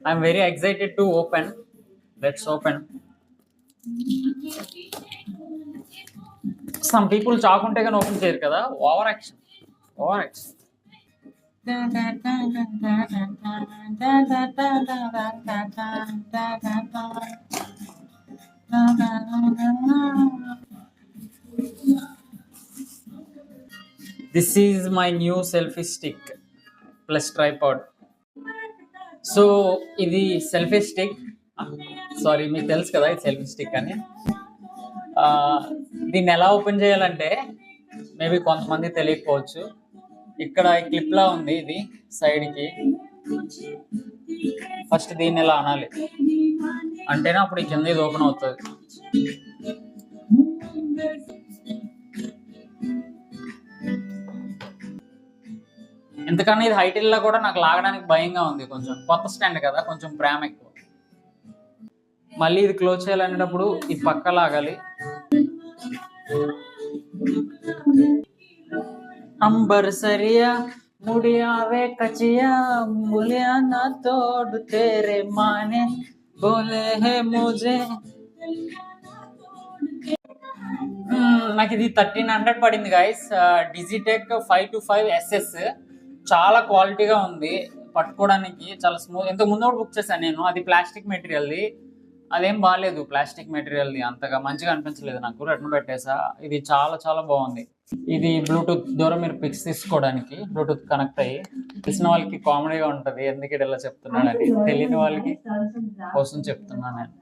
I'm very excited to open. Let's open. Some people చాకుంటే కానీ open చేయరు కదా. Over action. This is my new selfie stick plus tripod. So ఇది selfie stick, sorry మీకు తెలుసు కదా ఇది సెల్ఫీ స్టిక్ అని. దీన్ని ఎలా ఓపెన్ చేయాలంటే మేబీ కొంతమంది తెలియకపోవచ్చు. ఇక్కడ ఈ క్లిప్లా ఉంది, ఇది సైడ్కి. ఫస్ట్ దీన్ని ఎలా అనాలి అంటేనే అప్పుడు ఈ కింద ఇది ఓపెన్ అవుతుంది. ఎందుకని ఇది హైటిల్లో కూడా నాకు లాగడానికి భయంగా ఉంది. కొంచెం కొత్త స్టాండ్ కదా, కొంచెం ప్రేమ ఎక్కువ. మళ్ళీ ఇది క్లోజ్ చేయాలనేటప్పుడు ఇది పక్క లాగాలి. అంబర్ సరియా ముడియావే కచియా ములియా నా తోడు తేరే మానే బోలే హే ముజే. నాకు ఇది 1300 పడింది గైస్. Digitek 525 SS. చాలా క్వాలిటీగా ఉంది, పట్టుకోవడానికి చాలా స్మూత్. ఇంతకు ముందు కూడా బుక్ చేశాను నేను, అది ప్లాస్టిక్ మెటీరియల్ది. అదేం బాగాలేదు, ప్లాస్టిక్ మెటీరియల్ది అంతగా మంచిగా అనిపించలేదు నాకు, రిటర్న్ పెట్టేసా. ఇది చాలా చాలా బాగుంది. ఇది బ్లూటూత్ ద్వారా మీరు పిక్స్ తీసుకోవడానికి బ్లూటూత్ కనెక్ట్ అయ్యి. తెలిసిన వాళ్ళకి కామెడీగా ఉంటుంది ఎందుకు ఇలా చెప్తున్నాను, అది తెలియని వాళ్ళకి కోసం చెప్తున్నాను నేను.